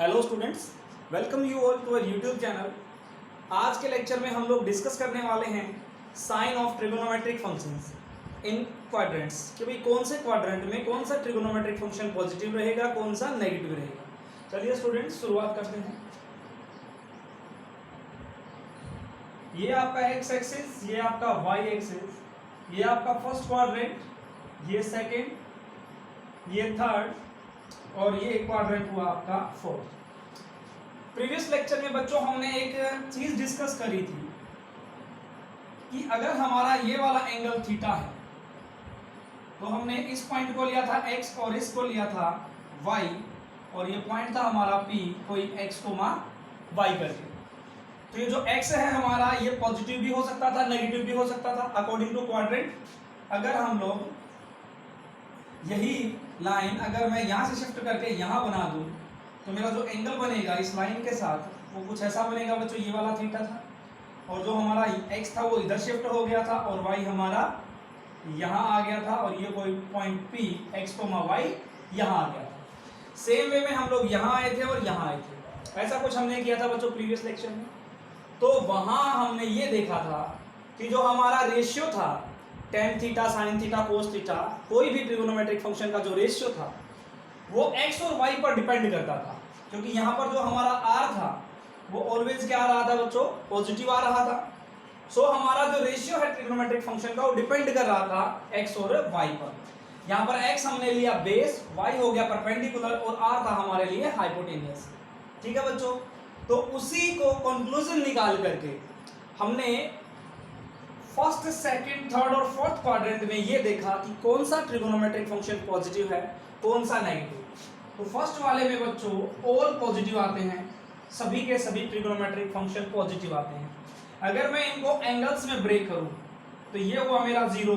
Hello students, welcome you all to our YouTube channel. आज के lecture में हम लोग डिस्कस करने वाले हैं sign of trigonometric functions in quadrants कि भाई कौन से क्वाड्रेंट में कौन सा ट्रिगोनोमेट्रिक फंक्शन पॉजिटिव रहेगा, कौन सा नेगेटिव रहेगा। चलिए स्टूडेंट्स शुरुआत करते हैं। ये आपका एक्स एक्सिस, ये आपका वाई एक्सिस, ये आपका फर्स्ट क्वाड्रेंट, ये सेकेंड, ये थर्ड और ये क्वाड्रेंट हुआ आपका फोर्थ। प्रीवियस लेक्चर में बच्चों हमने एक चीज डिस्कस करी थी कि अगर हमारा ये वाला एंगल थीटा है तो हमने इस पॉइंट को लिया था x और इसको लिया था y और ये पॉइंट था हमारा p कोई x कोमा y करके। तो ये जो x है हमारा ये पॉजिटिव भी हो सकता था, नेगेटिव भी हो सकता था अकॉर्डिंग टू क्वाड्रेंट। अगर हम लोग यही लाइन अगर मैं यहाँ से शिफ्ट करके यहाँ बना दूँ तो मेरा जो एंगल बनेगा इस लाइन के साथ वो कुछ ऐसा बनेगा बच्चों। ये वाला थीटा था और जो हमारा x था वो इधर शिफ्ट हो गया था और y हमारा यहाँ आ गया था और ये कोई पॉइंट p x, y यहाँ आ गया था। सेम वे में हम लोग यहाँ आए थे और यहाँ आए थे। ऐसा कुछ हमने किया था बच्चों प्रीवियस लेक्चर में। तो वहाँ हमने ये देखा था कि जो हमारा रेशियो था tan theta, sin theta, cos theta, कोई भी ट्रिगोनोमेट्रिक फंक्शन का जो रेशियो था वो x और y पर डिपेंड करता था, क्योंकि यहाँ पर जो हमारा r था वो ऑलवेज क्या आ रहा था बच्चों, पॉजिटिव आ रहा था। सो हमारा जो रेशियो है ट्रिगोनोमेट्रिक फंक्शन का वो डिपेंड कर रहा था x और y पर। यहाँ पर x हमने लिया बेस, y हो गया परपेंडिकुलर और r था हमारे लिए हाइपोटेनियस। ठीक है बच्चों, तो उसी को कंक्लूजन निकाल करके हमने फर्स्ट, सेकंड, थर्ड और फोर्थ क्वाड्रेंट में ये देखा कि कौन सा ट्रिगोनोमेट्रिक फंक्शन पॉजिटिव है, कौन सा नेगेटिव। तो फर्स्ट वाले में बच्चों ऑल पॉजिटिव आते हैं, सभी के सभी ट्रिगोनोमेट्रिक फंक्शन पॉजिटिव आते हैं। अगर मैं इनको एंगल्स में ब्रेक करूं तो ये हुआ मेरा 0,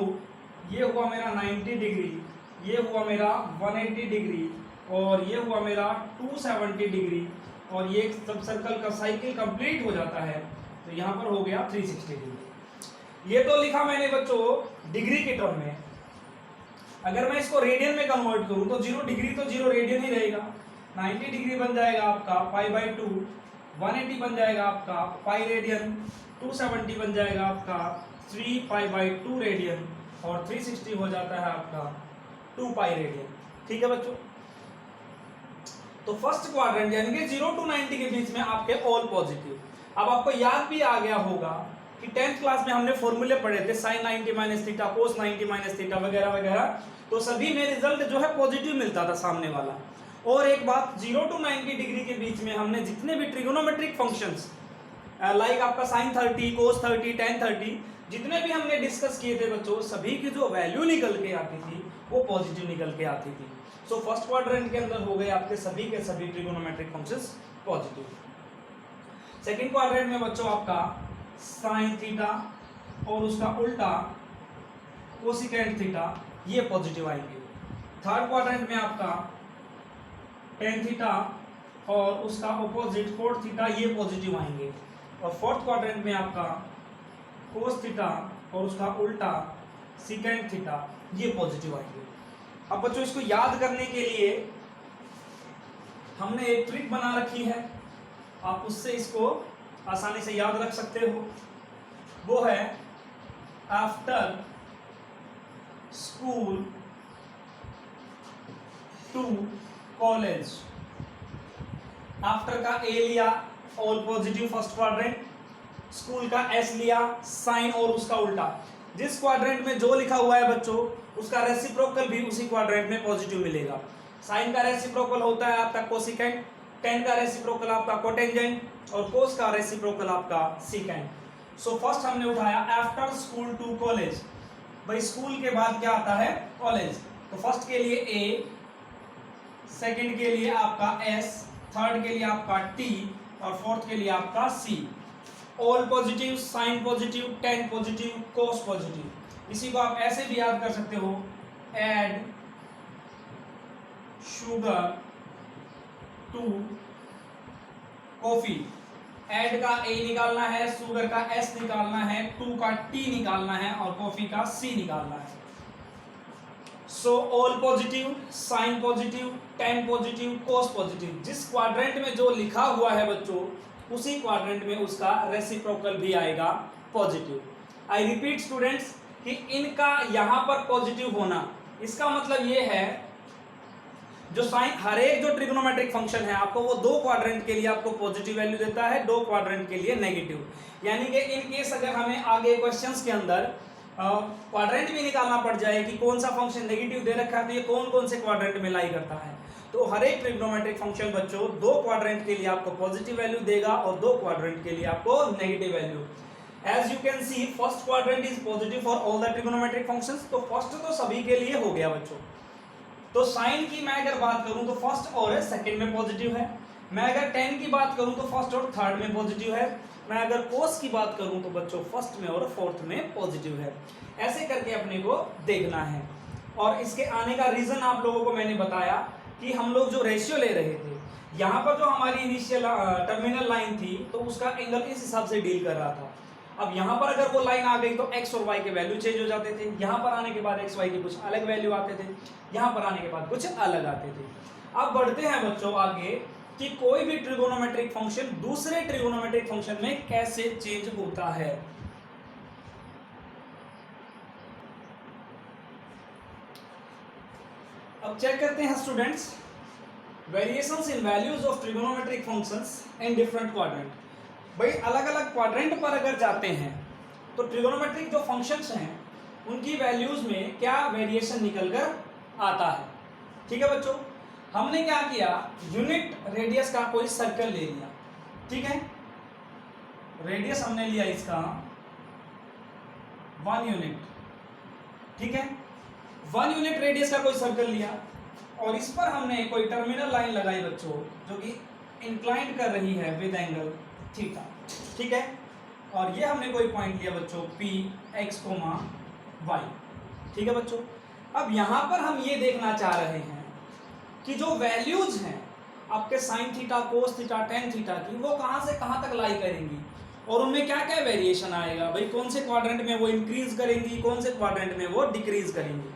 ये हुआ मेरा 90 डिग्री, ये हुआ मेरा 180 डिग्री और ये हुआ मेरा 270 डिग्री और ये सब सर्कल का साइकिल कंप्लीट हो जाता है तो यहाँ पर हो गया 360 डिग्री। ये तो लिखा मैंने बच्चों डिग्री के टर्म में। अगर मैं इसको रेडियन में कन्वर्ट करूं तो 0 डिग्री तो 0 रेडियन ही रहेगा। 90 डिग्री बन जाएगा आपका π/2, 180 बन जाएगा आपका पाई रेडियन, 270 बन जाएगा आपका 3π/2 रेडियन और 360 हो जाता है आपका 2 पाई रेडियन। ठीक है बच्चों, तो फर्स्ट क्वाड्रेंट यानी कि 0 to 90 के बीच में आपके ऑल पॉजिटिव। अब आपको याद भी आ गया होगा कि 10th क्लास में हमने फॉर्मूले पढ़े थे sin 90 minus theta, cos 90 minus theta वगैरह वगैरह। तो सभी में रिजल्ट जो है पॉजिटिव मिलता था सामने वाला। और एक बात, 0 to 90 डिग्री के बीच में हमने जितने भी ट्रिगोनोमेट्रिक फंक्शंस लाइक आपका sin 30, cos 30, tan 30 जितने भी हमने डिस्कस किए थे बच्चों, सभी की जो वैल्यू निकल के आती थी वो पॉजिटिव निकल के आती थी। सो फर्स्ट क्वाड्रेंट के अंदर हो गए आपके सभी के सभी trigonometric functions positive. Second quadrant में बच्चों आपका साइन थीटा और उसका उल्टा कोसिकेंट थीटा ये पॉजिटिव आएंगे। थर्ड क्वाड्रेंट में आपका टेन थीटा और उसका ऑपोजिट कोट थीटा ये पॉजिटिव आएंगे। और फोर्थ क्वाड्रेंट में आपका कोस थीटा और उसका उल्टा सिकेंट थीटा ये पॉजिटिव आएंगे। अब बच्चों इसको याद करने के लिए हमने एक ट्रिक बना रखी है, आप उससे इसको आसानी से याद रख सकते हो। वो है after school to college. After का ए लिया all positive first quadrant, school का एस लिया साइन और उसका उल्टा। जिस क्वाड्रेंट में जो लिखा हुआ है बच्चों उसका रेसिप्रोकल भी उसी क्वाड्रेंट में पॉजिटिव मिलेगा। साइन का रेसिप्रोकल होता है आपका कोसिकेंट, टेन का रेसिप्रोकल आपका कोटेंजेंट और कोस का रेसिप्रोकल आपका सिकेंट। सो फर्स्ट हमने उठाया आफ्टर स्कूल टू कॉलेज। भाई स्कूल के बाद क्या आता है, कॉलेज। तो फर्स्ट के लिए ए, सेकंड के लिए आपका एस, थर्ड के लिए आपका टी और फोर्थ के लिए आपका C. All positive, sine positive, tan positive, cos positive. इसी को आप ऐसे भी याद कर सकते हो, ऐड शुगर टू कॉफी। ऐड का ए निकालना है, शुगर का एस निकालना है, टू का टी निकालना है और कॉफी का सी निकालना है। So all positive, sine positive, tan positive, cos positive, जिस क्वाड्रेंट में जो लिखा हुआ है बच्चों उसी क्वाड्रेंट में उसका रेसिप्रोकल भी आएगा पॉजिटिव। आई रिपीट स्टूडेंट्स कि इनका यहां पर पॉजिटिव होना इसका मतलब ये है जो साइन हर एक जो ट्रिग्नोमेट्रिक फंक्शन है आपको वो दो क्वाड्रेंट के लिए आपको पॉजिटिव वैल्यू देता है, दो क्वाड्रेंट के लिए नेगेटिव। यानी कि इन केस अगर हमें आगे क्वेश्चंस के अंदर क्वाड्रेंट भी निकालना पड़ जाए कि कौन सा फंक्शन नेगेटिव दे रखा है तो ये कौन कौन से क्वाड्रेंट में लाई करता है, तो हर एक ट्रिग्नोमेट्रिक फंक्शन बच्चों दो क्वाड्रेंट के लिए आपको पॉजिटिव वैल्यू देगा और दो क्वाड्रेंट के लिए आपको negative value. As you can see first quadrant is positive for all the trigonometric functions, तो फर्स्ट तो सभी के लिए हो गया बच्चों। तो साइन की मैं अगर बात करूं तो फर्स्ट और सेकंड में पॉजिटिव है, मैं अगर टेन की बात करूं तो फर्स्ट और थर्ड में पॉजिटिव है, मैं अगर कोस की बात करूं तो बच्चों फर्स्ट में और फोर्थ में पॉजिटिव है। ऐसे करके अपने को देखना है। और इसके आने का रीजन आप लोगों को मैंने बताया कि हम लोग जो रेशियो ले रहे थे यहाँ पर जो हमारी इनिशियल टर्मिनल लाइन थी तो उसका एंगल इस हिसाब से डील कर रहा था। अब यहाँ पर अगर वो लाइन आ गई तो x और y के वैल्यू चेंज हो जाते थे, यहाँ पर आने के बाद x y के कुछ अलग वैल्यू आते थे, यहाँ पर आने के बाद कुछ अलग आते थे। अब बढ़ते हैं बच्चों आगे कि कोई भी ट्रिगोनोमेट्रिक फंक्शन दूसरे ट्रिगोनोमेट्रिक फंक्शन में कैसे चेंज होता है। अब चेक करते हैं students variations in values of trigonometric functions in different quadrant. भाई अलग अलग क्वाड्रेंट पर अगर जाते हैं तो ट्रिगोनोमेट्रिक जो फंक्शंस हैं उनकी वैल्यूज में क्या वेरिएशन निकल कर आता है। ठीक है बच्चों, हमने क्या किया यूनिट रेडियस का कोई सर्कल ले लिया, ठीक है, रेडियस हमने लिया इसका 1 यूनिट, ठीक है, 1 यूनिट रेडियस का कोई सर्कल लिया और इस पर हमने कोई टर्मिनल लाइन लगाई बच्चों जो कि इंक्लाइंड कर रही है विद एंगल थीटा, ठीक है, और ये हमने कोई पॉइंट लिया बच्चों P x, y, ठीक है बच्चों। अब यहां पर हम ये देखना चाह रहे हैं कि जो वैल्यूज हैं आपके sine theta, cos theta, tan theta की वो कहां से कहां तक लाई करेंगी और उनमें क्या क्या वेरिएशन आएगा, भाई कौन से क्वाड्रेंट में वो इंक्रीज करेंगी, कौन से क्वाड्रेंट में वो डिक्रीज करेंगी।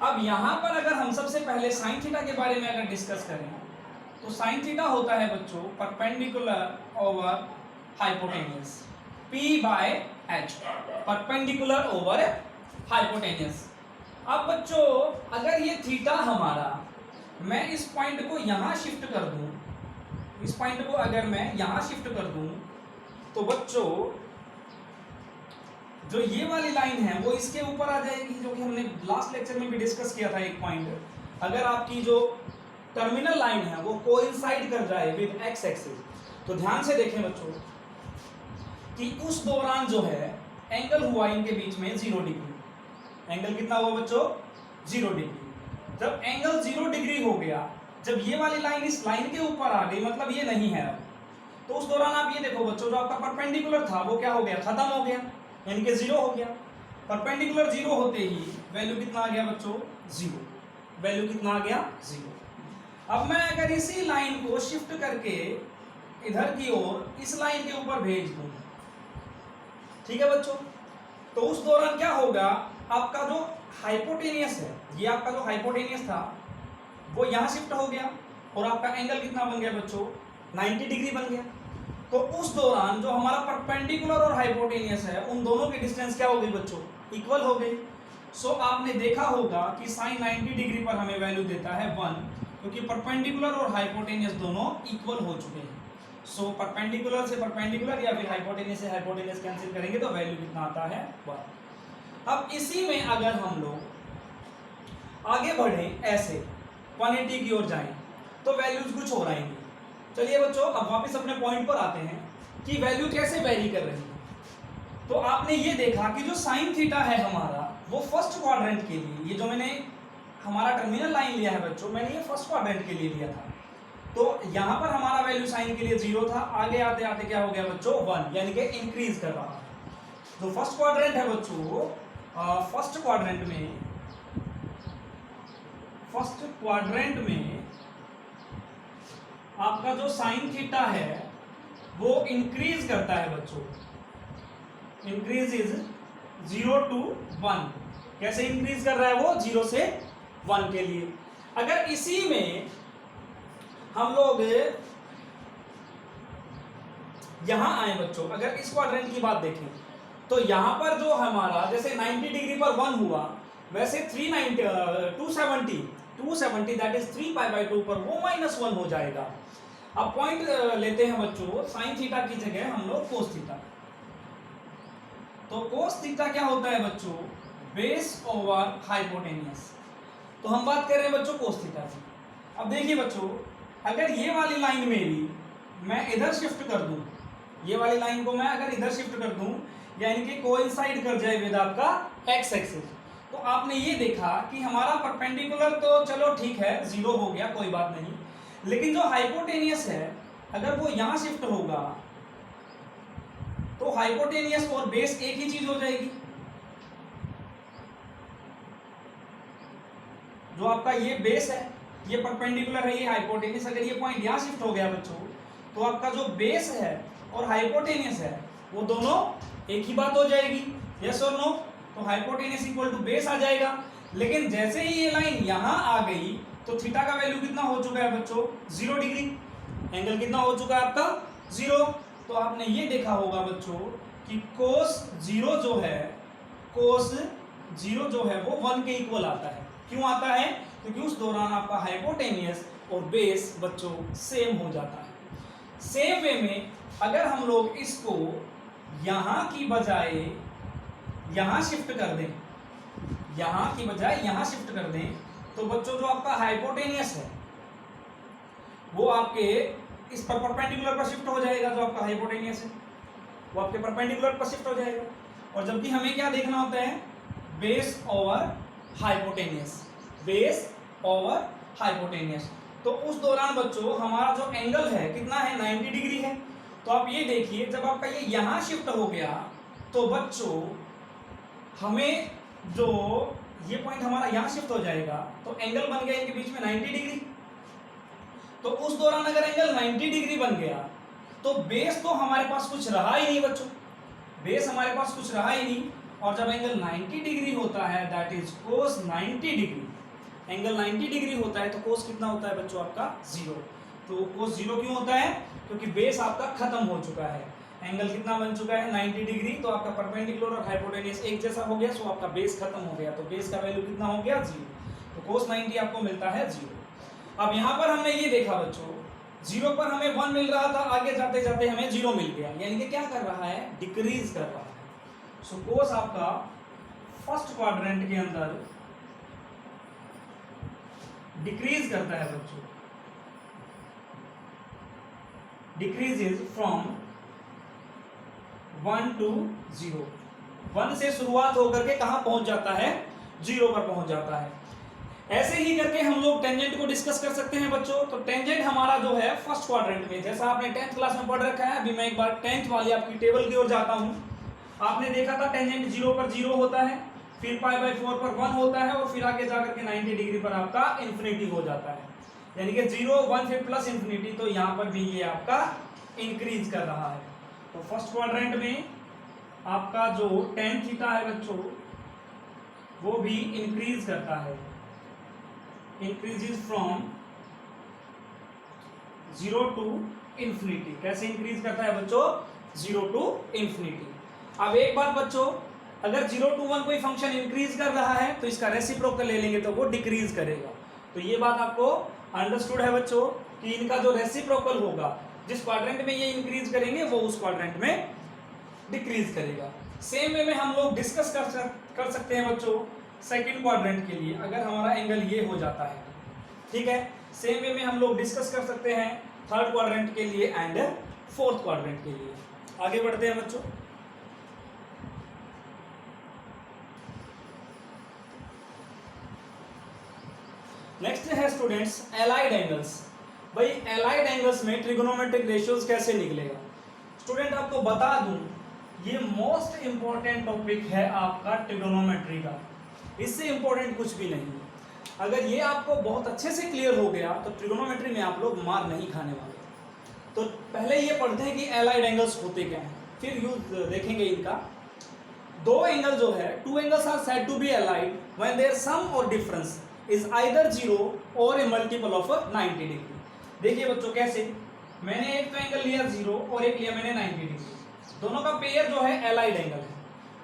अब यहां पर अगर हम सबसे पहले साइन थीटा के बारे में अगर डिस्कस करें तो साइन थीटा होता है बच्चों perpendicular over hypotenuse, P by H, perpendicular over hypotenuse. अब बच्चों अगर ये थीटा हमारा मैं इस पॉइंट को यहां शिफ्ट कर दूं, इस पॉइंट को अगर मैं यहां शिफ्ट कर दूं तो बच्चों जो ये वाली लाइन है वो इसके ऊपर आ जाएगी, जो कि हमने लास्ट लेक्चर में भी डिस्कस किया था एक पॉइंट। अगर आपकी जो टर्मिनल लाइन है वो कोइंसाइड कर जाए विद एक्स एक्सिस तो ध्यान से देखें बच्चों कि उस दौरान जो है एंगल हुआ इनके बीच में 0 डिग्री। एंगल कितना हुआ बच्चों 0 डिग्री। जब एंगल 0 डिग्री हो गया, जब ये वाली लाइन इस लाइन के ऊपर आ गई मतलब ये नहीं है अब, तो उस दौरान आप ये देखो बच्चों जो आपका परपेंडिकुलर था वो क्या हो गया, खत्म हो गया, यानी कि 0 हो गया। परपेंडिकुलर 0 होते ही वैल्यू कितना आ गया बच्चों 0, वैल्यू कितना आ गया 0। अब मैं अगर इसी लाइन को शिफ्ट करके इधर की ओर इस लाइन के ऊपर भेज दूं, ठीक है बच्चों, तो उस दौरान क्या होगा, आपका जो हाइपोटेनियस है, ये आपका जो हाइपोटेनियस था वो यहां शिफ्ट हो गया और आपका एंगल कितना बन गया बच्चों 90 डिग्री बन गया। तो उस दौरान जो हमारा परपेंडिकुलर और हाइपोटेनियस है उन दोनों की डिस्टेंस क्या हो गई बच्चों, इक्वल हो गई। सो आपने देखा होगा कि साइन 90 डिग्री पर हमें वैल्यू देता है 1, क्योंकि परपेंडिकुलर और हाइपोटेनियस दोनों इक्वल हो चुके हैं। सो परपेंडिकुलर से परपेंडिकुलर या फिर हाइपोटेनियस से हाइपोटेनियस कैंसिल करेंगे तो वैल्यू कितना आता है 1। अब इसी में अगर हम लोग आगे बढ़े ऐसे 180 की ओर जाएं तो वैल्यूज कुछ हो आएंगी। चलिए बच्चों अब वापस अपने पॉइंट पर आते हैं कि वैल्यू कैसे वेरी कर रही है। तो आपने ये देखा कि जो साइन थीटा है हमारा वो फर्स्ट क्वाड्रेंट के लिए, ये जो मैंने हमारा टर्मिनल लाइन लिया है बच्चों, मैंने ये फर्स्ट क्वाड्रेंट के लिए लिया था, तो यहां पर हमारा वैल्यू साइन के लिए 0 था, आगे आते आते क्या हो गया बच्चों 1, यानी कि इंक्रीज कर रहा है। जो फर्स्ट क्वाड्रेंट है बच्चों, फर्स्ट क्वाड्रेंट में आपका जो साइन थीटा है वो इंक्रीज करता है बच्चों, इंक्रीज इज 0 to 1। कैसे इंक्रीज कर रहा है वो 0 से 1 के लिए। अगर इसी में हम लोग यहां आए बच्चों, अगर इस क्वाड्रेंट की बात देखें तो यहां पर जो हमारा जैसे 90 डिग्री पर 1 हुआ, वैसे 270 दैट इज 3π/2 पर वो -1 हो जाएगा। अब पॉइंट लेते हैं बच्चों, साइन थीटा की जगह हम लोग कोस थीटा। तो कोस थीटा क्या होता है बच्चों? Base over hypotenuse. तो हम बात कर रहे हैं बच्चों कोस थीटा की। अब देखिए बच्चों, अगर ये वाली लाइन मेरी मैं इधर शिफ्ट कर दूं, ये वाली लाइन को मैं अगर इधर शिफ्ट कर दूं, यानी कि कोइंसाइड कर जाए विद आपका एक्स एक्सिस, तो आपने ये देखा कि हमारा परपेंडिकुलर तो चलो ठीक है 0 हो गया, कोई बात नहीं, लेकिन जो हाइपोटेनियस है अगर वो यहां शिफ्ट होगा तो हाइपोटेनियस और बेस एक ही चीज हो जाएगी। जो आपका ये बेस है, ये परपेंडिकुलर है, ये हाइपोटेनियस, अगर ये पॉइंट यहां शिफ्ट हो गया बच्चों तो आपका जो बेस है और हाइपोटेनियस है वो दोनों एक ही बात हो जाएगी। यस और नो? तो हाइपोटेनियस इक्वल टू बेस आ जाएगा। लेकिन जैसे ही ये लाइन यहां आ गई तो थीटा का वैल्यू कितना हो चुका है बच्चों? 0 डिग्री। एंगल कितना हो चुका है आपका? 0। तो आपने ये देखा होगा बच्चों कि कोस 0 जो है, कोस 0 जो है वो 1 के इक्वल आता है। क्यों आता है? क्योंकि उस दौरान आपका हाइपोटेनियस और बेस बच्चों सेम हो जाता है। सेम वे में अगर हम लोग इसको यहां की बजाय यहां शिफ्ट कर दें, यहां की बजाय यहां शिफ्ट कर दें, तो बच्चों जो आपका हाइपोटेनियस है वो आपके इस पर परपेंडिकुलर पर शिफ्ट हो जाएगा। जो आपका हाइपोटेनियस है वो आपके परपेंडिकुलर पर शिफ्ट हो जाएगा। और जबकि हमें क्या देखना होता है? Base over hypotenuse, base over hypotenuse. तो उस दौरान बच्चों हमारा जो एंगल है कितना है? 90 डिग्री है। तो आप ये देखिए, जब आपका ये यहां शिफ्ट हो गया तो बच्चों हमें जो ये पॉइंट हमारा यहां शिफ्ट हो जाएगा तो एंगल बन गया इनके बीच में 90 डिग्री। तो उस दौरान अगर एंगल 90 डिग्री बन गया तो बेस तो हमारे पास कुछ रहा ही नहीं बच्चों, बेस हमारे पास कुछ रहा ही नहीं। और जब एंगल 90 डिग्री होता है that is cos 90 degree, angle 90 degree होता है तो कोस कितना होता है बच्चों आपका? 0। तो कोस 0 क्यों होता है? क्योंकि बेस आपका खत्म हो चुका है। एंगल कितना बन चुका है? 90 डिग्री। तो आपका परपेंडिकुलर और हाइपोटेनियस एक जैसा हो गया, सो आपका बेस खत्म हो गया। तो बेस का वैल्यू कितना हो गया? 0। तो कोस 90 आपको मिलता है 0। अब यहां पर हमने ये देखा बच्चों, 0 पर हमें 1 मिल रहा था, आगे जाते जाते हमें 0 मिल गया, यानी कि क्या कर रहा है? डिक्रीज कर रहा है। सो कोस आपका फर्स्ट क्वाड्रेंट के अंदर डिक्रीज करता है बच्चों, डिक्रीजेज फ्रॉम 1 to 0। 1 से शुरुआत होकर के कहां पहुंच जाता है? 0 पर पहुंच जाता है। ऐसे ही करके हम लोग टेंजेंट को डिस्कस कर सकते हैं बच्चों। तो टेंजेंट हमारा जो है फर्स्ट क्वाड्रेंट में, जैसा आपने 10th क्लास में पढ़ रखा है, अभी मैं एक बार 10th वाली आपकी टेबल की ओर जाता हूं। आपने देखा था टेंजेंट 0 पर 0 होता है, फिर π/4 पर 1 होता है, और फिर आगे जाकर के 90 डिग्री पर आपका इन्फिनिटी हो जाता है, यानी कि 0 1 फिर प्लस इन्फिनिटी। तो यहाँ पर भी ये आपका इंक्रीज कर रहा है। तो फर्स्ट क्वाड्रेंट में आपका जो tan थीटा है बच्चों वो भी इंक्रीज करता है, इंक्रीजेस फ्रॉम 0 to इन्फिनिटी। कैसे इंक्रीज करता है बच्चों? 0 to इन्फिनिटी। अब एक बात बच्चों, अगर 0 to 1 कोई फंक्शन इंक्रीज कर रहा है तो इसका रेसिप्रोकल ले लेंगे तो वो डिक्रीज करेगा। तो ये बात आपको अंडरस्टूड है बच्चों कि इनका जो रेसिप्रोकल होगा, जिस क्वाड्रेंट में ये इंक्रीज करेंगे वो उस क्वाड्रेंट में डिक्रीज करेगा। सेम वे में हम लोग डिस्कस कर सकते हैं बच्चों सेकंड क्वाड्रेंट के लिए, अगर हमारा एंगल ये हो जाता है, ठीक है। सेम वे में हम लोग डिस्कस कर सकते हैं थर्ड क्वाड्रेंट के लिए एंड फोर्थ क्वाड्रेंट के लिए। आगे बढ़ते हैं बच्चों। नेक्स्ट है स्टूडेंट्स एलाइड एंगल्स। भाई एलाइड एंगल्स में ट्रिगोनोमेट्रिक रेशियोज कैसे निकलेगा? स्टूडेंट आपको बता दूं, ये मोस्ट इंपॉर्टेंट टॉपिक है आपका ट्रिगोनोमेट्री का, इससे इंपॉर्टेंट कुछ भी नहीं है। अगर ये आपको बहुत अच्छे से क्लियर हो गया तो ट्रिगोनोमेट्री में आप लोग मार नहीं खाने वाले। तो पहले ये पढ़ते हैं कि एलाइड एंगल्स होते क्या हैं, फिर यूज देखेंगे इनका। दो एंगल जो है, two angles are said to be allied when their sum और डिफरेंस इज आइदर 0 और ए मल्टीपल ऑफ 90 डिग्री। देखिए बच्चों कैसे, मैंने एक तो एंगल लिया 0 और एक लिया मैंने 90 डिग्री, दोनों का पेयर जो है एलाइड एंगल है,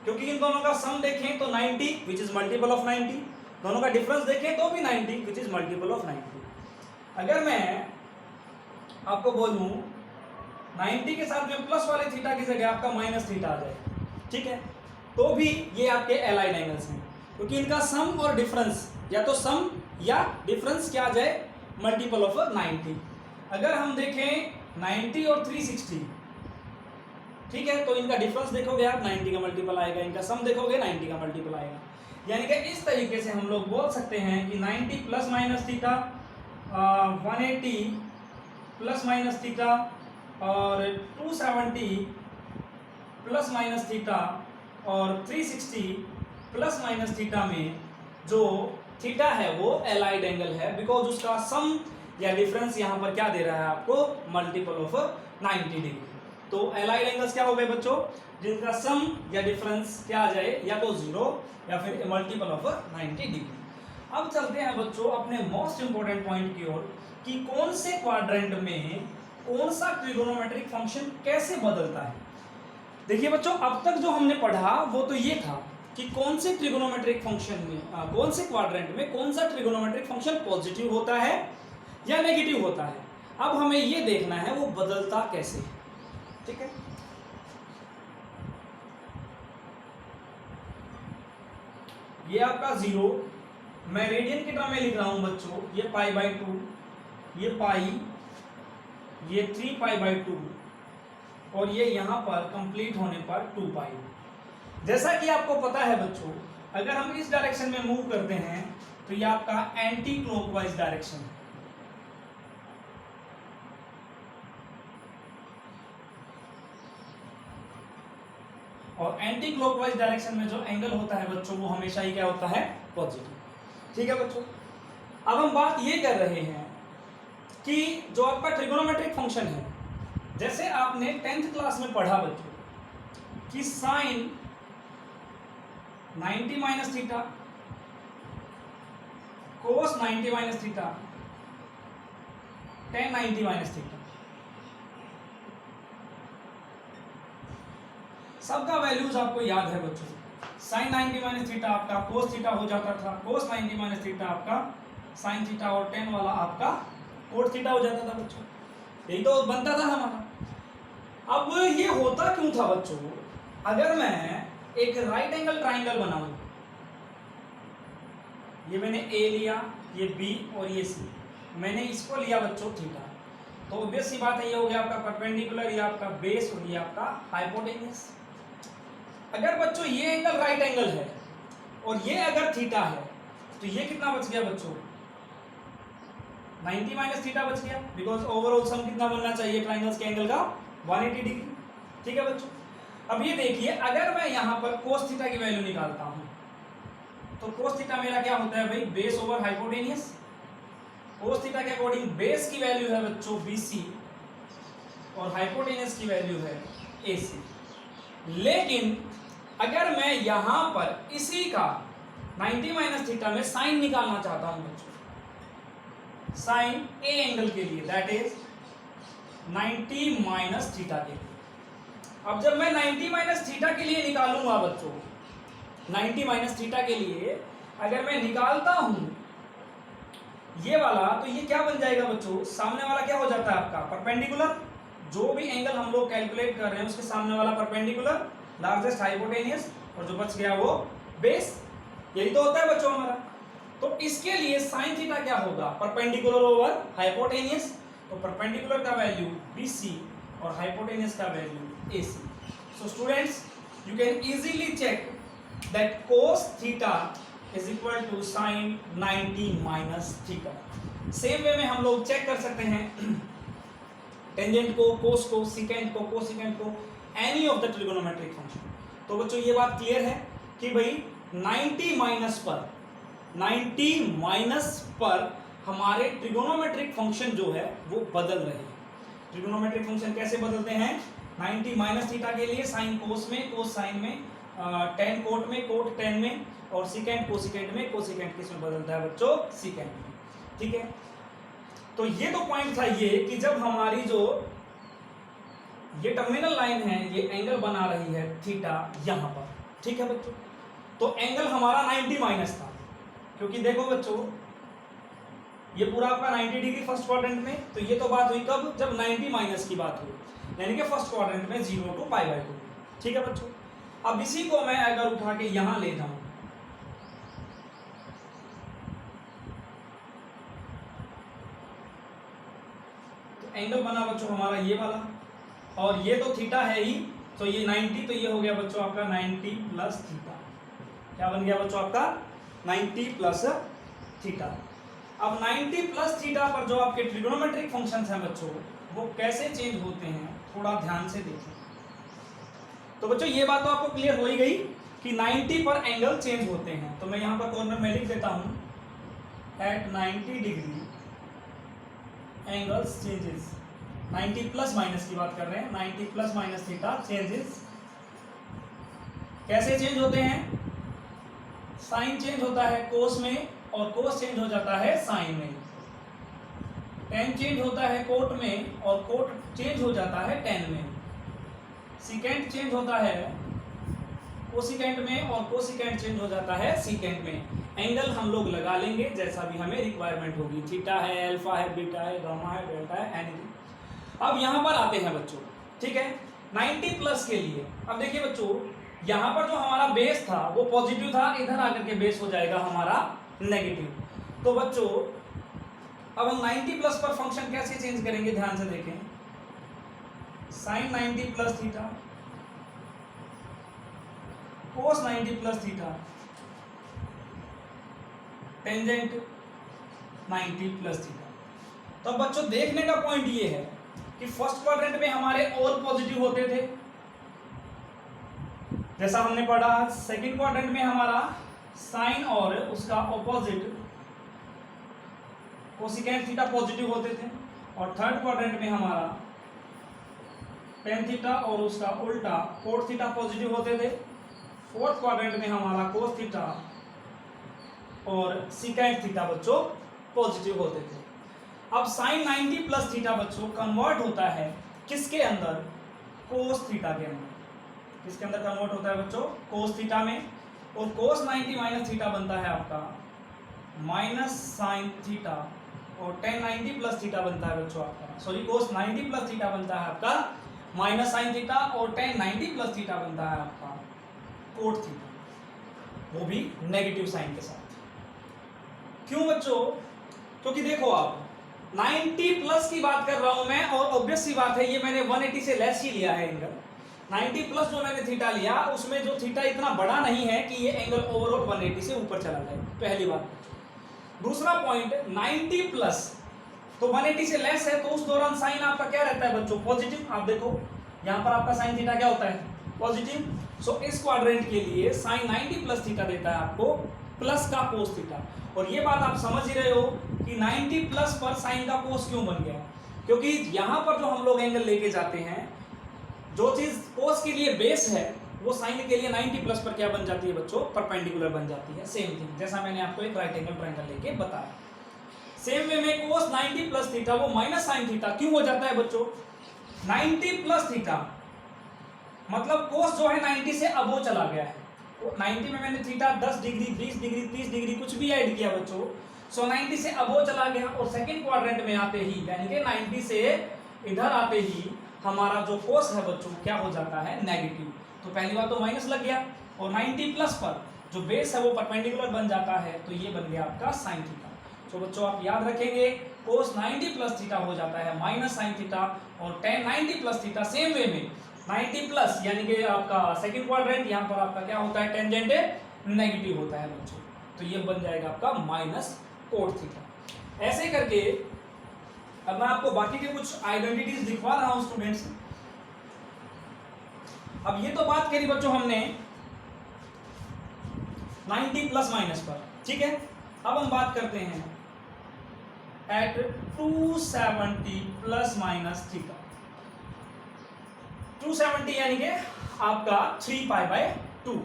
क्योंकि इन दोनों का सम देखें तो 90 विच इज मल्टीपल ऑफ 90, दोनों का डिफरेंस देखें तो भी 90 विच इज मल्टीपल ऑफ 90। अगर मैं आपको बोलूं 90 के साथ में प्लस वाले थीटा की जगह आपका माइनस थीटा आ जाए, ठीक है, तो भी ये आपके एलाइड एंगल्स हैं, क्योंकि इनका सम और डिफरेंस या तो सम या डिफरेंस क्या आ जाए मल्टीपल ऑफ 90। अगर हम देखें 90 और 360, ठीक है, तो इनका डिफरेंस देखोगे आप 90 का मल्टीपल आएगा, इनका सम देखोगे 90 का मल्टीपल आएगा। यानी कि इस तरीके से हम लोग बोल सकते हैं कि 90 plus minus theta, 180 plus minus theta और 270 प्लस माइनस थीटा और 360 प्लस माइनस थीटा में जो थीटा है वो एलाइड एंगल है, बिकॉज उसका सम या डिफरेंस यहाँ पर क्या दे रहा है आपको मल्टीपल ऑफ 90 डिग्री। तो एलाइड एंगल्स क्या हो गए बच्चों, जिनका सम या डिफरेंस क्या आ जाए या तो 0 या फिर मल्टीपल ऑफ 90 डिग्री। अब चलते हैं बच्चों अपने मोस्ट इंपोर्टेंट पॉइंट की ओर कि कौन से क्वाड्रेंट में कौन सा ट्रिगोनोमेट्रिक फंक्शन कैसे बदलता है। देखिए बच्चों, अब तक जो हमने पढ़ा वो तो ये था कि कौन से ट्रिगोनोमेट्रिक फंक्शन में कौन से क्वाड्रेंट में कौन सा ट्रिगोनोमेट्रिक फंक्शन पॉजिटिव होता है या नेगेटिव होता है। अब हमें ये देखना है वो बदलता कैसे, ठीक है। ये आपका 0 मैं रेडियन की टर्म में लिख रहा हूं बच्चों, ये π/2, ये पाई, ये 3π/2 और ये यहां पर कंप्लीट होने पर 2π। जैसा कि आपको पता है बच्चों, अगर हम इस डायरेक्शन में मूव करते हैं तो ये आपका एंटी क्लॉकवाइज डायरेक्शन है, और एंटी क्लॉकवाइज डायरेक्शन में जो एंगल होता है बच्चों वो हमेशा ही क्या होता है पॉजिटिव, ठीक है बच्चों। अब हम बात ये कर रहे हैं कि जो आपका ट्रिगोनोमेट्रिक फंक्शन है, जैसे आपने 10th क्लास में पढ़ा बच्चों कि साइन 90 माइनस थीटा, कोस 90 minus theta, tan 90 minus theta, सबका वैल्यूज आपको याद है बच्चों। साइन 90 माइनस थीटा आपका कोस थीटा हो जाता था, कोस 90 माइनस थीटा आपका साइन थीटा और tan वाला आपका कोट थीटा हो जाता था बच्चों, यही तो बनता था हमारा। अब ये होता क्यों था बच्चों, अगर मैं एक राइट एंगल ट्राइंगल बनाऊं, ये मैंने ए लिया, ये बी और ये सी, मैंने इसको लिया बच्चों थीटा, तो ऑब्वियस सी बात है ये हो गया आपका परपेंडिकुलर, ये आपका बेस और ये आपका हाइपोटेन्यूस। अगर बच्चों ये एंगल राइट एंगल है और ये अगर थीटा है तो ये कितना बच गया बच्चों 90 माइनस थीटा बच गया, बिकॉज ओवरऑल सम कितना बनना चाहिए ट्राइंगल्स के एंगल का 180 डिग्री, ठीक है बच्चों। अब ये देखिए, अगर मैं यहाँ पर कोस थीटा की वैल्यू निकालता हूँ तो कोस थीटा मेरा क्या होता है भाई, base over hypotenuse. Cos theta के अकॉर्डिंग बेस की वैल्यू है बच्चों BC और हाइपोटेनियस की वैल्यू है AC। लेकिन अगर मैं यहां पर इसी का 90 माइनस थीटा में साइन निकालना चाहता हूं बच्चों, साइन A एंगल के लिए, दैट इज 90 माइनस थीटा के लिए। अब जब मैं 90 माइनस थीटा के लिए निकालूंगा बच्चों, 90 माइनस थीटा के लिए अगर मैं निकालता हूं ये वाला, तो ये क्या बन जाएगा बच्चों, सामने वाला क्या हो जाता है आपका परपेंडिकुलर, जो भी एंगल हम लोग कैलकुलेट कर रहे हैं उसके सामने वाला परपेंडिकुलर, लार्जेस्ट हाइपोटेनियस, और जो बच गया वो बेस, यही तो होता है बच्चों हमारा। तो इसके लिए साइन थीटा क्या होगा, परपेंडिकुलर ओवर हाइपोटेनियस, तो परपेंडिकुलर का वैल्यू BC और हाइपोटेनियस का value AC। So students, you can easily check that cos theta is equal to sin 90 minus theta. Same way में हम लोग चेक कर सकते हैं टेंजेंट को, कोस को, सिकेंट को, कोसिकेंट को, any of the trigonometric function. तो बच्चों ये बात क्लियर है कि भाई 90 माइनस पर हमारे ट्रिगोनोमेट्रिक फंक्शन जो है वो बदल रहे हैं। ट्रिगोनोमेट्रिक फंक्शन कैसे बदलते हैं, 90 माइनस थीटा के लिए साइन कोस में, कोस साइन में, tan कोट में, कोट tan में, और सिकेंड कोसिकेंड में, कोसिकेंड किस में बदलता है बच्चों, सिकेंड में। ठीक है, तो ये तो पॉइंट था ये कि जब हमारी जो ये टर्मिनल लाइन है ये एंगल बना रही है थीटा यहां पर। ठीक है बच्चों, तो एंगल हमारा 90 माइनस था, क्योंकि देखो बच्चों ये पूरा आपका 90 डिग्री फर्स्ट क्वाड्रेंट में, तो ये तो बात हुई कब, जब 90 माइनस की बात हुई, यानी कि फर्स्ट क्वाड्रेंट में 0 to π/2। ठीक है बच्चों, अब इसी को मैं अगर उठा के यहां ले जाऊं, तो एंगल बना बच्चों हमारा ये वाला, और ये तो थीटा है ही, तो ये 90, तो ये हो गया बच्चों आपका 90 प्लस थीटा। क्या बन गया बच्चों आपका 90 प्लस थीटा। अब 90 प्लस थीटा पर जो आपके ट्रिग्नोमेट्रिक फंक्शंस हैं बच्चों वो कैसे चेंज होते हैं, थोड़ा ध्यान से देखें। तो बच्चों ये बात तो आपको क्लियर हो ही गई कि 90 पर एंगल चेंज होते हैं, तो मैं यहां पर कॉर्नर में लिख देता हूं at 90 degree angles changes. 90 plus minus की बात कर रहे हैं, 90 प्लस माइनस थीटा चेंजेस। कैसे चेंज होते हैं, साइन चेंज होता है कोस में, और कोस चेंज हो जाता है साइन में। टेन चेंज होता है कोट में, और कोट चेंज हो जाता है टेन में। सिकेंड चेंज होता है कोसिकेंड में, और कोसिकेंड चेंज हो जाता है सिकेंड में। एंगल हम लोग लगा लेंगे जैसा भी हमें रिक्वायरमेंट होगी, थीटा है, अल्फा है, बीटा है, गामा है, डेल्टा है, एनीथिंग। अब यहां पर आते हैं बच्चों, ठीक है, 90 प्लस के लिए। अब देखिए बच्चों यहां पर जो हमारा बेस था वो पॉजिटिव था, इधर आकर के बेस हो जाएगा हमारा नेगेटिव। तो बच्चों अब हम 90 प्लस पर फंक्शन कैसे चेंज करेंगे, ध्यान से देखें। साइन 90 प्लस थीटा, कोस 90 plus theta, tangent 90 plus theta. तो बच्चों देखने का पॉइंट ये है कि फर्स्ट क्वाड्रेंट में हमारे ऑल पॉजिटिव होते थे, जैसा हमने पढ़ा। सेकंड क्वाड्रेंट में हमारा साइन और उसका ऑपोजिट कोसिकेंड थीटा पॉजिटिव होते थे, और थर्ड क्वाड्रेंट में हमारा टेन थीटा और उसका उल्टा कोट थीटा पॉजिटिव होते थे। फोर्थ क्वाड्रेंट में हमारा कोस थीटा और सिकेंड थीटा बच्चों पॉजिटिव होते थे। अब साइन 90 प्लस थीटा बच्चों कन्वर्ट होता है किसके अंदर, कोस थीटा के अंदर। किसके अंदर कन्वर्ट होता है बच्चों, कोस थीटा में। और कोस 90 माइनस थीटा बनता है आपका माइनस साइन थीटा, और टेन 90 प्लस थीटा बनता है बच्चों आपका, सॉरी कोस 90 प्लस थीटा बनता है आपका माइनस साइन थीटा, और टेन 90 प्लस थीटा बनता है आपका कोट थीटा, वो भी नेगेटिव साइन के साथ। क्यों बच्चों, क्योंकि देखो आप 90 प्लस की बात कर रहा हूं मैं, और ऑब्वियस सी बात है ये मैंने 180 से लेस ही लिया है एंगल। 90 प्लस जो मैंने थीटा लिया उसमें जो थीटा इतना बड़ा नहीं है कि ये एंगल ओवरऑल 180 से ऊपर चला जाए, पहली बात। दूसरा पॉइंट 90 प्लस तो 180 से लेस है, तो उस दौरान साइन आपका क्या रहता है बच्चों, पॉजिटिव। आप देखो यहां पर आपका साइन थीटा क्या होता है, पॉजिटिव। सो इस क्वाड्रेंट के लिए साइन 90 प्लस थीटा देता है आपको प्लस का कोस थीटा। और ये बात आप समझ ही रहे हो कि 90 प्लस पर साइन का कोस क्यों बन गया, क्योंकि यहां पर जो हम लोग एंगल लेके जाते हैं, जो चीज कोस के लिए बेस है वो साइन के लिए 90 प्लस पर क्या बन जाती है बच्चों, परपेंडिकुलर बन जाती है। सेम थिंग जैसा मैंने आपको एक राइट एंगल ट्रायंगल लेके बताया। सेम वे में कोस 90 प्लस थीटा वो माइनस साइन थीटा क्यों हो जाता है बच्चों, 90 प्लस थीटा मतलब कोस जो है 90 से अबो चला गया है। 90 में मैंने थीटा 10 डिग्री 20 डिग्री 30 डिग्री कुछ भी ऐड किया बच्चों, सो 90 से अबो चला गया, और सेकंड क्वाड्रेंट में आते ही यानी कि 90 से इधर आते ही हमारा जो कोस है बच्चों क्या हो जाता है, नेगेटिव। तो पहली बात तो माइनस लग गया, और 90 प्लस पर जो बेस है वो परपेंडिकुलर बन जाता है, तो ये बन गया आपका साइन थीटा। तो बच्चों आप याद रखेंगे कोस 90 प्लस थीटा हो जाता है माइनस साइन थीटा, और ten 90 plus theta same way में 90 प्लस यानी कि आपका सेकंड क्वाड्रेंट, यहाँ पर आपका क्या होता है, टेंजेंट नेगेटिव होता है बच्चों, तो ये बन जाएगा आपका माइनस कोट थीटा। ऐसे करके अब मैं आपको बाकी के कुछ आइडेंटिटीज दिखवा रहा हूं स्टूडेंट्स। अब ये तो बात करी बच्चों हमने 90 प्लस माइनस पर, ठीक है। अब हम बात करते हैं एट 270 प्लस माइनस थीटा। 270 यानी कि आपका 3π/2।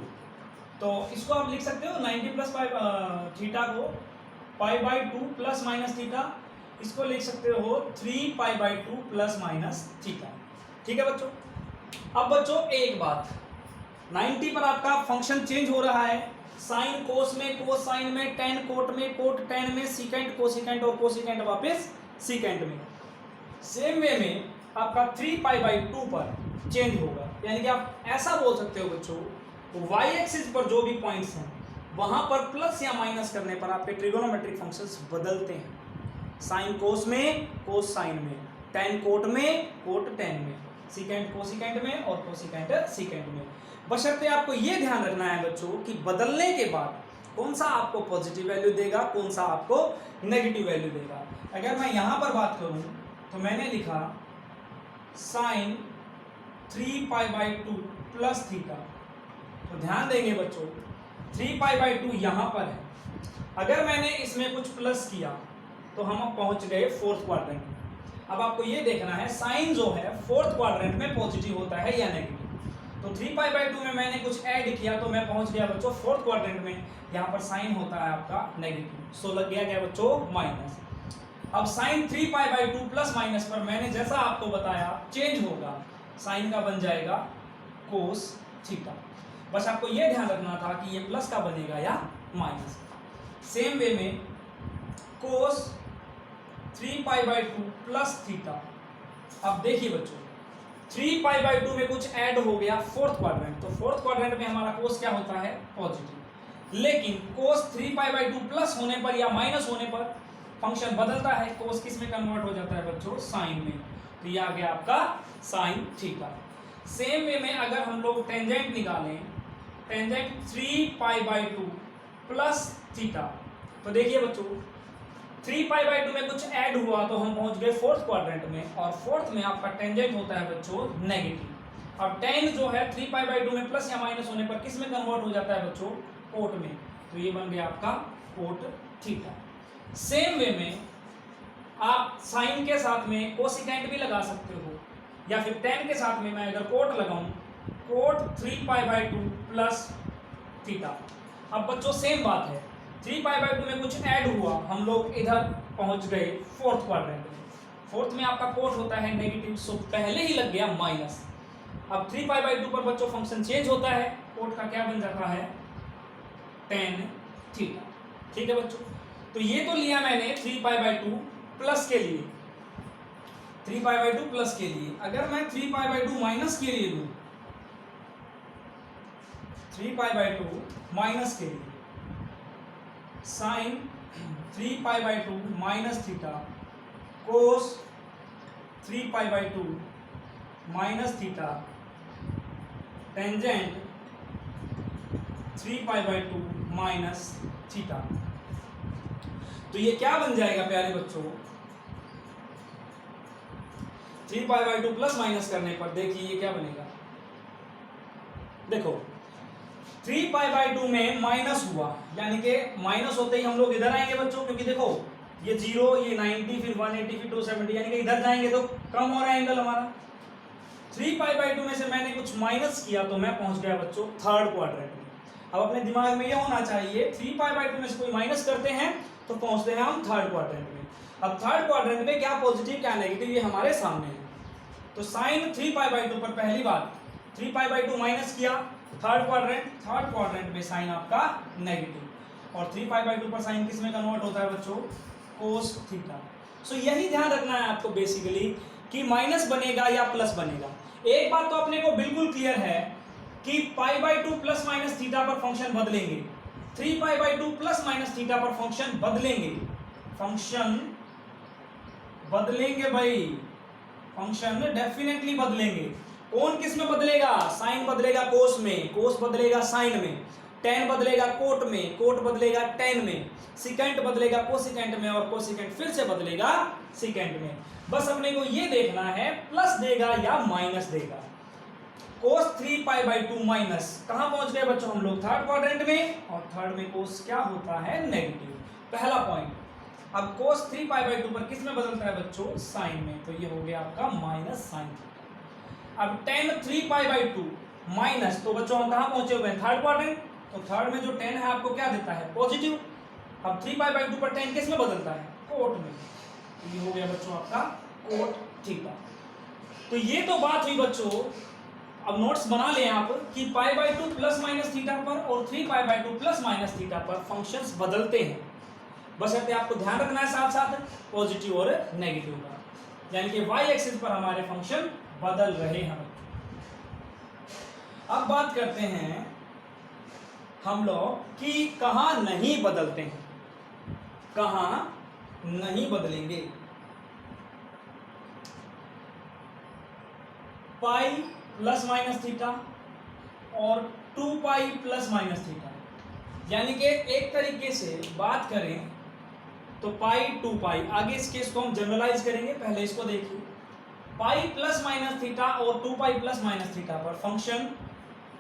तो इसको आप लिख सकते हो 90 प्लस पाई थीटा को पाई बाई 2 प्लस माइनस थीटा, इसको लिख सकते हो 3 pi by 2 plus minus theta. ठीक है बच्चों। अब बच्चों एक बात, 90 पर आपका फंक्शन चेंज हो रहा है, साइन कोस में, कोस साइन में, टेन कोट में, कोट टेन में, सीकेंट कोसिकेंट और कोसिकेंट वापस सीकेंट में। सेम वे में आपका 3 पाई बाई 2 पर चेंज होगा, यानी कि आप ऐसा बोल सकते हो बच्चों, y एक्सिस पर जो भी पॉइंट्स हैं वहां पर प्लस या माइनस करने पर आपके ट्रिगोनोमेट्रिक फंक्शंस बदलते हैं। साइन कोस में, कोस साइन में, टेन कोट में, कोट टेन में, सीकेंट कोसिकेंट में और कोसिकेंट सीकेंट में। बशर्ते आपको यह ध्यान रखना है बच्चों कि बदलने के बाद कौन सा आपको पॉजिटिव वैल्यू देगा, कौन सा आपको नेगेटिव वैल्यू देगा। अगर मैं यहां पर बात करूं तो मैंने लिखा sine 3 pi by 2 plus theta, तो ध्यान देंगे बच्चों 3 पाई बाई 2 यहां पर है, अगर मैंने इसमें कुछ प्लस किया तो हम अब पहुंच गए फोर्थ क्वाड्रेंट में। अब आपको ये देखना है साइन जो है फोर्थ क्वाड्रेंट में पॉजिटिव होता है या नेगेटिव। तो 3 पाई बाई 2 में मैंने कुछ ऐड किया तो मैं पहुंच गया बच्चों फोर्थ क्वाड्रेंट में, यहाँ पर साइन होता है आपका नेगेटिव, सो लग गया बच्चों माइनस। अब sine 3 pi by 2 plus minus पर मैंने जैसा आपको बताया चेंज होगा, साइन का बन जाएगा कोस थीटा। बस आपको यह ध्यान रखना था कि ये प्लस का बनेगा या माइनस। सेम वे में कोस 3 पाई बाई 2 प्लस थीटा। अब देखिए बच्चों 3 पाई बाई 2 में कुछ ऐड हो गया फोर्थ क्वाड्रेंट, तो फोर्थ क्वाड्रेंट में हमारा कोस क्या होता है, पॉजिटिव। लेकिन कोस 3 पाई बाई 2 प्लस होने पर या माइनस होने पर फंक्शन बदलता है, कोस किस में कन्वर्ट हो जाता है बच्चों, साइन में। तो ये आ गया आपका साइन थीटा। सेम वे में अगर हम लोग टेंजेंट निकालें, tangent 3 pi by 2 plus theta, तो देखिए बच्चों 3 पाई बाई 2 में कुछ ऐड हुआ तो हम पहुंच गए फोर्थ क्वाड्रेंट में, और फोर्थ में आपका टेंजेंट होता है बच्चों नेगेटिव। अब टेन जो है 3 पाई बाई 2 में प्लस या माइनस होने पर किस में कन्वर्ट हो जाता है बच्चों, कोट में, तो ये बन गया आपका कोट थीटा। सेम वे में आप साइन के साथ में कोसिकेंट भी लगा सकते हो, या फिर टेन के साथ में मैं अगर कोट लगाऊं, cot 3 pi by 2 plus theta. अब बच्चों सेम बात है, 3 पाई बाई 2 में कुछ ऐड हुआ, हम लोग इधर पहुंच गए फोर्थ क्वाड्रेंट में। फोर्थ में आपका कोट होता है नेगेटिव, सो पहले ही लग गया माइनस। अब 3 पाई बाई 2 पर बच्चों फंक्शन चेंज होता है, कोट का क्या बन जाता है, टेन थीटा। ठीक है बच्चों, तो ये तो लिया मैंने 3 पाई बाई 2 प्लस के लिए, 3 पाई बाई 2 प्लस के लिए। अगर मैं 3 पाई बाई 2 माइनस के लिए लूं, 3 पाई बाई 2 माइनस के लिए, sine 3 pi by 2 minus theta, cos 3 pi by 2 minus theta, tangent 3 pi by 2 minus theta. तो ये क्या बन जाएगा प्यारे बच्चों, 3 पाई बाई 2 प्लस माइनस करने पर देखिए ये क्या बनेगा, देखो 3 पाई बाई 2 में माइनस हुआ, यानी कि माइनस होते ही हम लोग इधर आएंगे बच्चों, क्योंकि देखो ये 0, ये 90, फिर 180, फिर 270, यानी कि इधर जाएंगे तो कम हो रहा है एंगल हमारा। 3 पाई बाई 2 में से मैंने कुछ माइनस किया तो मैं पहुंच गया बच्चों थर्ड क्वाड्रेंट में। अब अपने दिमाग में ये होना चाहिए 3 पाई बाई 2 में से कोई माइनस करते हैं तो पहुंचते हैं हम थर्ड क्वाड्रेंट में। अब थर्ड क्वाड्रेंट में क्या पॉजिटिव क्या नेगेटिव ये हमारे सामने है। तो साइन 3 पाई बाई 2 पर पहली बात 3 पाई बाई 2 माइनस किया, थर्ड क्वाड्रेंट में साइन आपका नेगेटिव, और 3 पाई बाई 2 पर साइन किस में कन्वर्ट होता है बच्चों, कोस थीटा। सो यही ध्यान रखना है आपको बेसिकली कि माइनस बनेगा या प्लस बनेगा। एक बात तो अपने को बिल्कुल क्लियर है कि पाई बाई 2 प्लस माइनस थीटा पर फंक्शन बदलेंगे, 3 pi by 2 plus minus theta पर फंक्शन बदलेंगे, फंक्शन बदलेंगे भाई, फंक्शन डेफिनेटली बदलेंगे। कौन किस में बदलेगा, साइन बदलेगा कोस में, कोस बदलेगा साइन में, टेन बदलेगा कोट में, कोट बदलेगा टेन में, सिकेंट बदलेगा कोसिकेंट में, और कोसिकेंट फिर से बदलेगा सिकेंट में। बस अपने को ये देखना है प्लस देगा या माइनस देगा। कोस 3 पाई बाई 2 माइनस, कहां पहुंच गए बच्चों हम लोग, थर्ड क्वाड्रेंट में, और थर्ड में कोस क्या होता है, नेगेटिव, पहला पॉइंट। अब कोस 3 पाई बाई 2 पर किस में बदलता है बच्चों, साइन में, तो ये हो गया आपका माइनस साइन थीटा। अब टेन 3 पाई बाई 2 माइनस, तो बच्चों हम कहां पहुंचे हुए हैं, थर्ड क्वाड्रेंट, तो थर्ड में जो टेन है आपको क्या देता है, पॉजिटिव। अब 3π/2 पर टेन किस में बदलता है, कोट में। तो ये हो गया बच्चों आपका कोट थीटा। तो ये तो बात हुई बच्चों, अब नोट्स बना लें आप कि π/2 प्लस माइनस थीटा पर और 3π/2 प्लस माइनस थीटा पर फंक्शंस बदलते हैं। बस ऐसे आपको ध्यान रखना है साथ साथ पॉजिटिव और नेगेटिव का, यानी कि y एक्सिस पर हमारे फंक्शन बदल रहे हैं। अब बात करते हैं हम लोग कि कहां नहीं बदलते हैं, कहां नहीं बदलेंगे। पाई प्लस माइनस थीटा और 2π प्लस माइनस थीटा, यानी कि एक तरीके से बात करें तो पाई 2π, आगे इस केस को हम जनरलाइज करेंगे, पहले इसको देखिए। पाई प्लस माइनस थीटा और 2π प्लस माइनस थीटा पर फंक्शन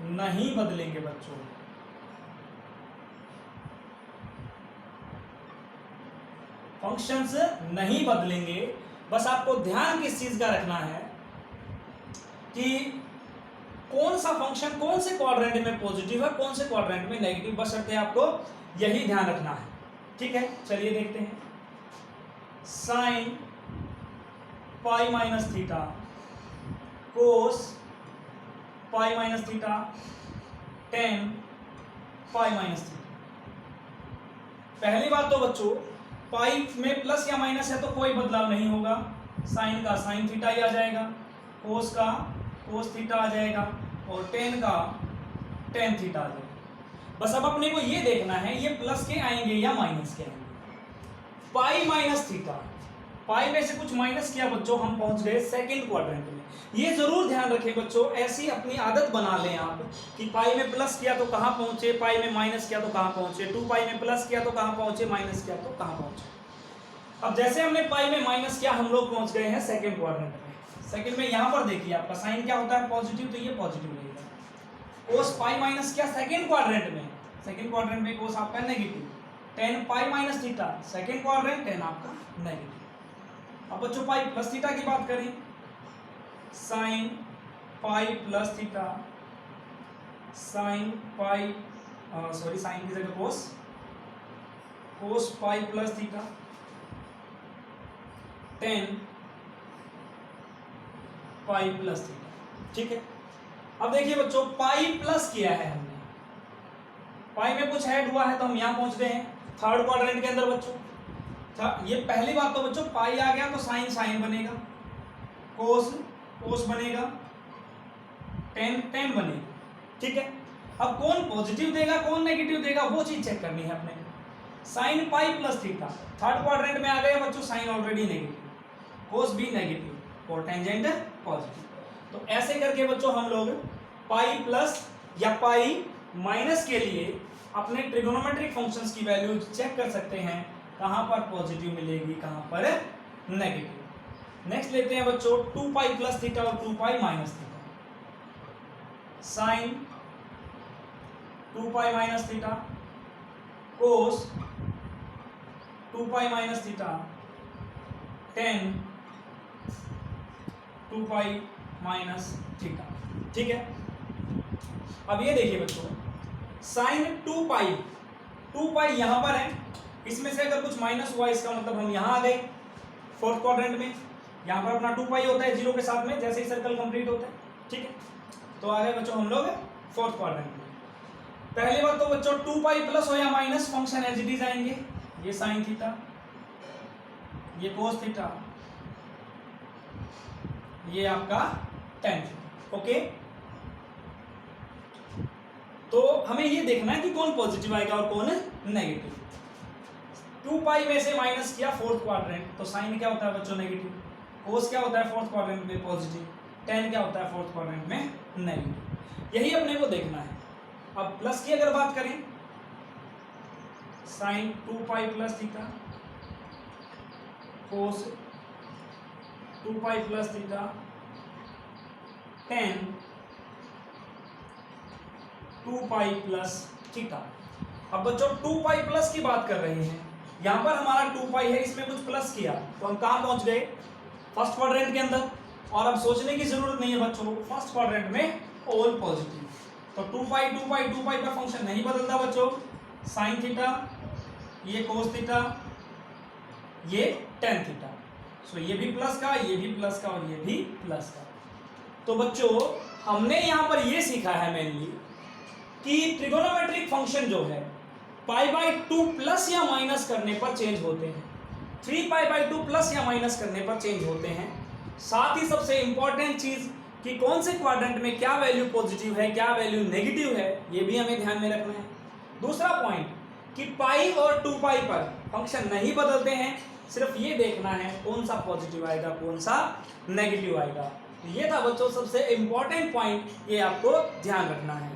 नहीं बदलेंगे बच्चों। फंक्शंस नहीं बदलेंगे। बस आपको ध्यान किस चीज का रखना है कि कौन सा फंक्शन कौन से क्वाड्रेंट में पॉजिटिव है, कौन से क्वाड्रेंट में नेगेटिव, बस शर्त आपको यही ध्यान रखना है। ठीक है, चलिए देखते हैं। साइन पाई माइनस थीटा कोस pi minus theta tan pi minus theta. पहली बात तो बच्चों, पाई में प्लस या माइनस है तो कोई बदलाव नहीं होगा, साइन का साइन थीटा ही आ जाएगा, कोस का कोस थीटा आ जाएगा और टेन का टेन थीटा आ जाएगा। बस अब अपने को ये देखना है ये प्लस के आएंगे या माइनस के आएंगे। पाई माइनस थीटा, पाई में से कुछ माइनस किया बच्चों, हम पहुंच गए सेकंड क्वाड्रेंट में। ये जरूर ध्यान रखें बच्चों, ऐसी अपनी आदत बना लें आप कि पाई में प्लस किया तो कहां पहुंचे, पाई में माइनस किया तो कहां पहुंचे, 2π में प्लस किया तो कहां पहुंचे, माइनस किया तो कहां पहुंचे। अब जैसे हमने पाई में माइनस किया, हम लोग पहुंच गए हैं सेकंड क्वाड्रेंट में। सेकंड में यहां पर देखिए आपका साइन क्या होता है, पॉजिटिव, तो ये पॉजिटिव रहेगा। कोस पाई माइनस किया सेकंड क्वाड्रेंट में, सेकंड क्वाड्रेंट में कोस आपका negative. Tan pi minus theta second quadrant, tan आपका नेगेटिव। अब बच्चों पाई प्लस थीटा की बात करें, sine pi plus theta, sine pi sine की जगह cos, cos pi plus theta tan pi plus theta. ठीक है, अब देखिए बच्चों पाई प्लस किया है हमने, पाई में कुछ ऐड हुआ है तो हम यहां पहुंच गए हैं थर्ड क्वाड्रेंट के अंदर बच्चों। ये पहली बात तो बच्चों पाई आ गया तो साइन साइन बनेगा, कोस कोस बनेगा, टेन टेन बनेगा। ठीक है, अब कौन पॉजिटिव देगा कौन नेगेटिव देगा वो चीज चेक करनी है अपने। Sign pi plus theta third quadrant में आ गया बच्चों, साइन ऑलरेडी नेगेटिव, कोस भी नेगेटिव और टेंजेंट पॉजिटिव। तो ऐसे करके बच्चों हम लोग पाई प्लस या पाई माइनस के लिए अपने ट्रिगोनोमेट्रिक फंक्शंस की वैल्यू चेक कर सकते हैं, कहां पर पॉजिटिव मिलेगी कहां पर नेगेटिव। नेक्स्ट लेते हैं बच्चों 2π प्लस थीटा और 2π minus theta. Sine 2π minus theta cos 2π minus theta tan 2π minus theta. ठीक है, अब ये देखिए बच्चों साइन 2π यहां पर है, इसमें से अगर कुछ माइनस हुआ इसका मतलब हम यहां आ गए फोर्थ क्वाड्रेंट में। यहां पर अपना 2π होता है जीरो के साथ में जैसे ही सर्कल कंप्लीट होता है। ठीक है, तो आ गए बच्चों हम लोग फोर्थ क्वाड्रेंट में। पहली बात तो बच्चों 2π प्लस हो या minus function as it is आएंगे, ये साइन थीटा, ये कोस थीटा, ये आपका टेन थीटा। ओके, तो हमें ये देखना है कि कौन पॉजिटिव आएगा और कौन नेगेटिव। 2π में से माइनस किया फोर्थ क्वाड्रेंट तो साइन क्या होता है बच्चों नेगेटिव, कोस क्या होता है फोर्थ क्वाड्रेंट में पॉजिटिव, टेन क्या होता है फोर्थ क्वाड्रेंट में नेगेटिव। यही अपने को देखना है। अब प्लस की अगर बात करें, sine 2π plus theta cos 2π plus theta tan 2π plus theta. अब बच्चों 2π प्लस की बात कर रहे हैं, यहां पर हमारा 2π है, इसमें कुछ प्लस किया तो हम कहां पहुंच गए फर्स्ट क्वाड्रेंट के अंदर। और अब सोचने की जरूरत नहीं है बच्चों, फर्स्ट क्वाड्रेंट में ऑल पॉजिटिव, तो 2 पाई पर फंक्शन नहीं बदलता बच्चों, साइन थीटा, ये कोस थीटा, ये टेन थीटा। सो ये भी प्लस का, ये भी प्लस का और ये भी प्लस का। तो बच्चों हमने यहां पर ये सीखा है मेनली कि ट्रिगोनोमेट्रिक फंक्शन जो है π/2 प्लस या माइनस करने पर चेंज होते हैं, 3π/2 प्लस या माइनस करने पर चेंज होते हैं। साथ ही सबसे इंपॉर्टेंट चीज कि कौन से क्वाड्रेंट में क्या वैल्यू पॉजिटिव है, क्या वैल्यू नेगेटिव है, ये भी हमें ध्यान में रखना है। दूसरा पॉइंट कि पाई और 2π पर फंक्शन नहीं बदलते हैं, सिर्फ ये देखना है कौन सा पॉजिटिव आएगा, कौन सा नेगेटिव आएगा। ये था बच्चों सबसे इंपॉर्टेंट पॉइंट, ये आपको ध्यान रखना है।